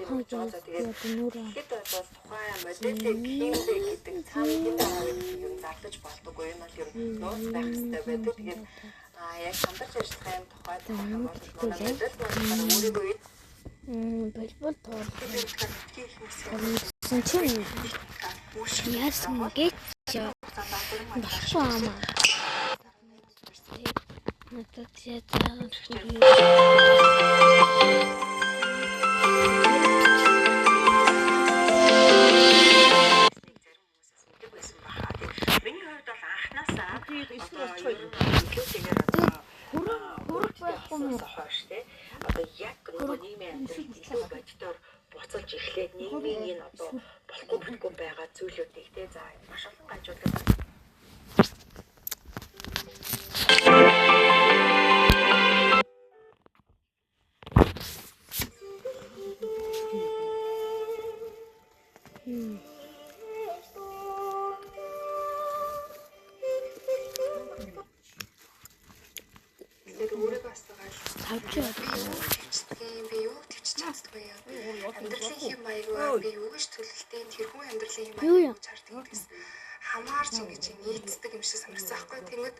гэж байгаа. Тэгээд тэгэхэд бол тухайн моделийг хиймдэ гэдэг цаана юм зарлаж болдоггүй юм бол ер нь нууц байх хэрэгтэй байдаг. Тэгээд яг хамтарч ажиллахын тухайд бол модель болохоор өөрийгөө болбол тоолсон чинь яасан гэж болохгүй амаа. Надад яагаад одоо яг нийгмийн амьдралд илүү бодитоор буцалж эхлээд нийгмийн энэ одоо болохгүй байгаа зүйлүүдийг те за маш олон гажуулдаг. Би юу тэгж чаддгүй юм. Амьдралын хэм маягаа би юу гэж төлөлтөө тэр хүн амьдралын хэм маягаа чарддаг гэсэн. Хамаарч ингэж нийцдэг юм шиг санагдсан байхгүй. Тэгмэд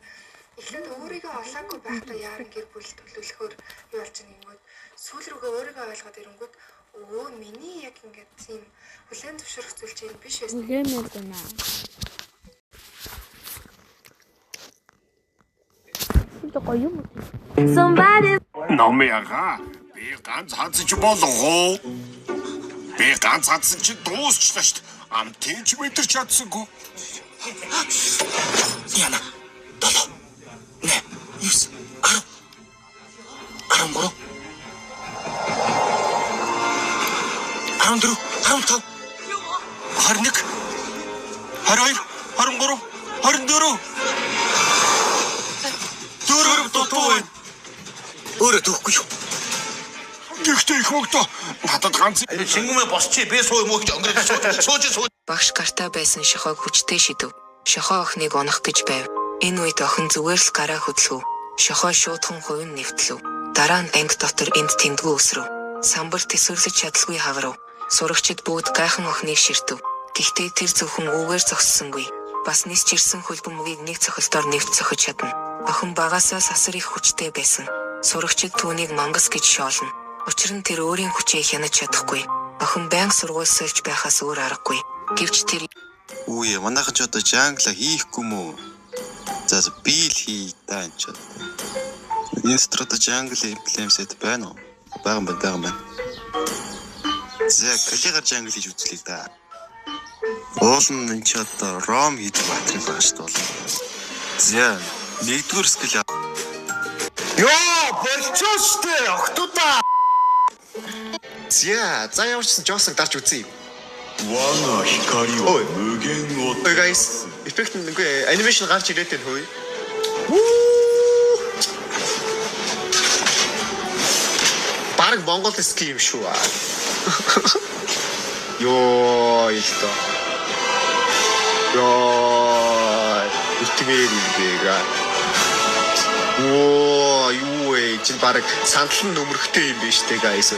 эхлээд өөрийгөө олоогүй байхдаа яаран гэр бүл төлөвлөхөөр юу болж байгаа юм гээд сүүл рүүгээ өөрийгөө ойлгоод ирэнгүүт өө миний яг ингэж тийм хүлэн зөвшөөрөх зүйл чинь биш байсан. Somebody Номяга би ганц хатсаж болов. Би ганц хатсан чи дуусчлаа шүү дээ. Амтын ч мэдэр чадсангүй. Яна. Долоо. Нэ. Юус. Арам. 14, 15, 21, 22, 23, 24. Дөрөв тотоо. Өөрөө төгөхгүй юу? Гэхдээ их мөгтөө надад ганц Шингүмээ босчи би суу юм уу гэж өнгөрөөж сууж. Багш гартаа байсан шохойг хүчтэй шидэв. Шохой охиныг унах гэж байв. Энэ үед охин зүгээр л гараа хөдлөв. Шохой шуудхан хувин нэвтлэв. Дараа нь анги дотор энд тэндгүү өсрөв. Самбар тэсвэрлэж чадалгүй хаврав. Сурагчид бүгд гайхан охиныг ширтэв. Гэхдээ тэр зөвхөн үүгээр зогссонгүй. Бас нисч ирсэн хөлбөм мөгийг нэг цохилтоор нэвт цохиж чадна. Охин багасаа сасар их хүчтэй байсан. Сурагчид түүнийг мангас гэж шоолно. Учир нь тэр өөрийн хүчээ хянаж чадахгүй. Охин байнга сургууль сольж байхаас өөр аргагүй. Гэвч тэр Үе манайхан ч одоо жангла хийхгүй мүү. За би л хий тань ч. Энэ страта жангл имплемсэд байна уу? Бага. За коллега жангл хийж үзлээ да. Уулын энэ ч одоо ром хийдэг материал байна шүү дээ. За нэгдүгээр скил. Ёо, болчихсон охтуудаа. За явуулсан Джосыг дарж үзье. Вана хикари ой мөген уу. Guys, эффект нэг анимашн гарч ирээд байна хөөе. Бараг Монгол скил юм шүү. Ёо, ихто. Ёо, үтгээр юм бэга. Оо, юу вэ? Чин бараг сандлан нөмрөхтэй юм биш үү, guys.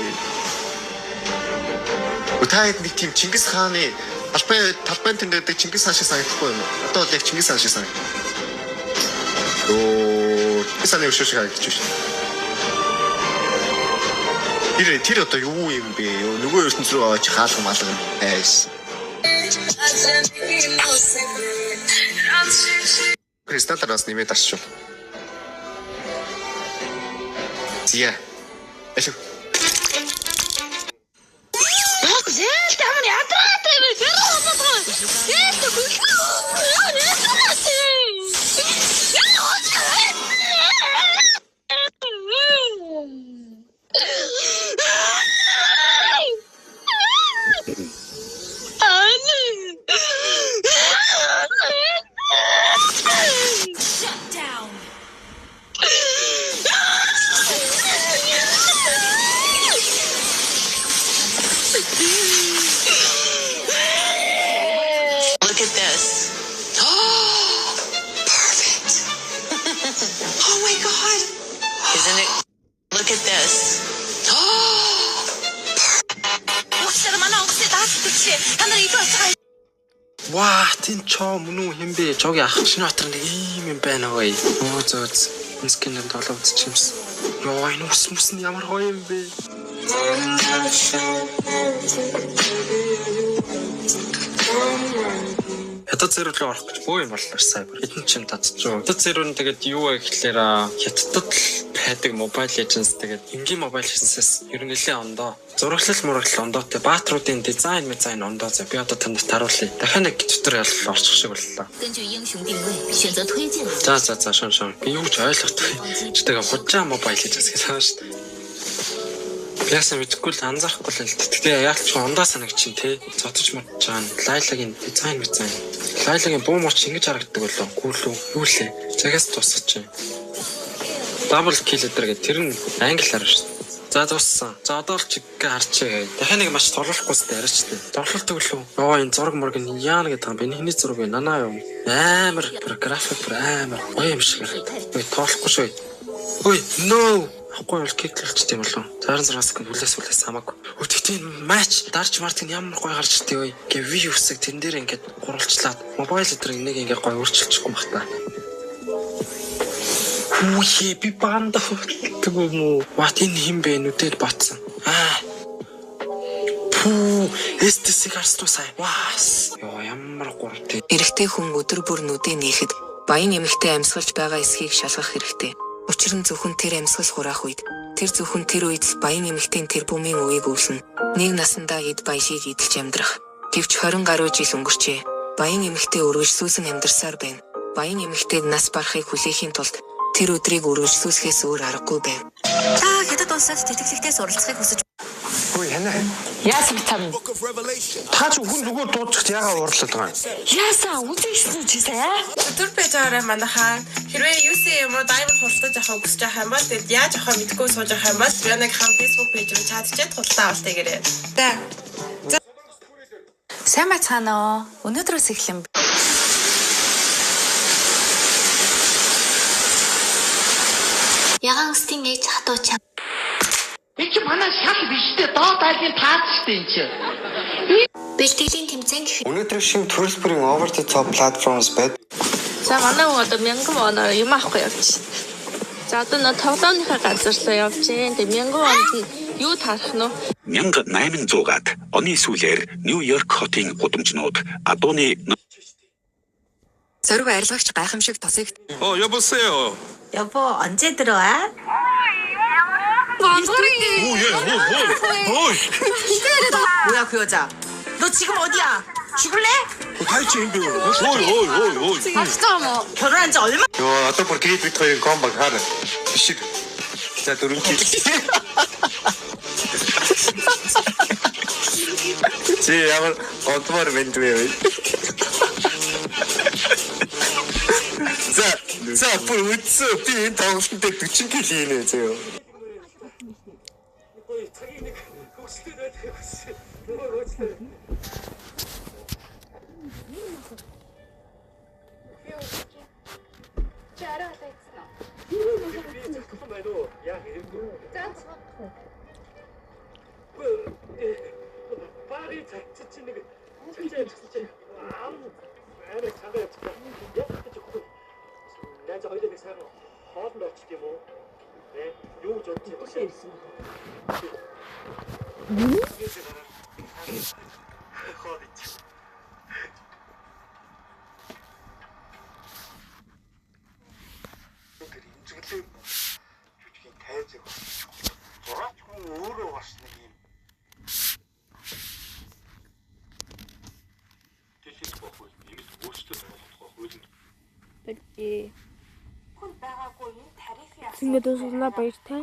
Утаад нэг тийм Чингис хааны талбайн тэндэдэг Чингис хаан шиг санагдахгүй юм. Одоо л яг Чингис хаан шиг санагдав. Оо, Чингис хааны өшөө шиг харагдаж байна. Тэр одоо юу юм бэ? Нөгөө ертөнц рүү аваач хаалга малган айс. Кристаллаас нэмээд арчив. Зя. Эсэ. Ваа, тэн чоо мөн үү юм бэ? Жогийн ах шинэ батар нэг ийм юм байна ой. Оо зөөц. Скинээр толгойц чимс. Йоо, энэ ус нь ямар гоё юм бэ? Хятад зэрэглөө орох гэж бөө юм боллоо сайбар. Хэдэн ч юм татчихв. Хятад зэрэг нь тэгээд юу вэ гэхлээр хятадд байдаг Mobile Legends тэгээд энгийн Mobile Legends-ээс ер нь нэлээд ондоо. Зураглал мураглал ондоотой. Баатруудын дизайн ондоо за би одоо танд таруулъя. Дахиад нэг дотор ялал орчих шиг боллоо. За шон. Би юу ч ойлгохгүй. Ч тэгээд хужаа Mobile Legends гэж байгаа шүү дээ. Яасан мэдхгүй л анзаарахгүй л л. Тэгтээ яг ч ондоо санагчин те. Зодож модж байгаа. Лайлагийн дизайн. Лайлагийн буу морч ингэж харагддаг болов. Гүйлүү. Юу лээ. Загаас тусч чинь. Double kill гэдэг тэр нь англиар шүү дээ. За дууссан. За одоо л чиггээ харчээ. Дахиад нэг маш тоглохгүйстэй аричтэй. Тоглолтог лөө. Йоо энэ зураг мураг нь яана гэдэг юм бэ? Миний зураг вэ? Нанаа юу? Амар график амар гоё юм шиг харагдав. Ой тоолохгүй шүү. Ой no. Ахгүй бол киклэлч тийм болов. 26 секунд хүлээс хамаагүй. Өтгтийн матч дарж мартын ямар гоё гарч иртээ ой. Гэ виусыг тэн дээр ингээд гурвалжлаад мобайл эдрэг нэг ингээд гоё өөрчилчихгүй бах та. Үгүй би банда гэдэг юм уу? Бат энэ хим бэ нүдэд ботсон. Пүү эстесиг харснуу сая. Ваас. Йоо ямар гурвтэй. Эрэгтэй хүн өдөр бүр нүдээ нээхэд баян эмэгтэй амьсгалж байгаа эсхийг шалгах хэрэгтэй. Учир нь зөвхөн тэр амьсгал хураах үед тэр зөвхөн тэр үед баян эмэгтэйн тэр бумын үеийг өвлөн нэг насандаа эд баяшийг идэлж амьдрах. Гэвч 20 гаруй жил өнгөрчээ. Баян эмэгтэй өргөжсүүлсэн амьдарсаар байна. Баян эмэгтэйд нас барахыг хүлээхийн тулд тэр өдрийг өргөжсүүлэхээс өөр аргагүй байв. Та хятад улсад тэтгэлэгтээ суралцахыг хүсэж Хөөе ханаа. Яасан битам. Та ч хүн зүгээр дуудчихт яагаад уурлаад байгаа юм? Яасан үзчихсэн чи сая? Түр пэжаараа манайхаа хэрвээ UC юм уу Diamond хурцлаж авах хүсэж байгаа юм бол тэгээд яаж авах мэдгүй сууж байгаа юм бол би нэг хам Facebook пэйж рүү чатчихэд худалдаа авалтаа гэрээ. За. Сайн бацгаана уу? Өнөөдрөөс эхлэн Ягаан стинг ээж хатууч. Энд чи манай шал биш дээ. Доод айлын таац штэ энэ чи. Бэлтгэлийн тэмцээн гэх. Өнөөдөр шинэ төрөл бүрийн over the top platforms байд. За манай хүн одоо 1000 воноор юм авахгүй явчих. За одоо нөө тоглоомныхаа газар руу явж гин. Тэгээ 1000 вонд нь юу тарах нь 1800-аад оны сүүлээр Нью-Йорк хотын гудамжнууд гадууны зориг арилгагч гайхамшиг тосыг Оо 여보세요. 여보 언제 들어와? 뭐야 그 여자? 너 지금 어디야? 죽을래? Тайч юм бэ? 진짜 뭐 결혼한 지 얼마? Йоо, одоо бүр гээд бит хоёрын комбо хараа. Бишиг. За дөрөв кил. Чи ямар гонтмор мэнд вэ? За бүр үтсэ би энэ тоглолтод 40 кил хийнэ зөө. Ингээд дуусна баяртай.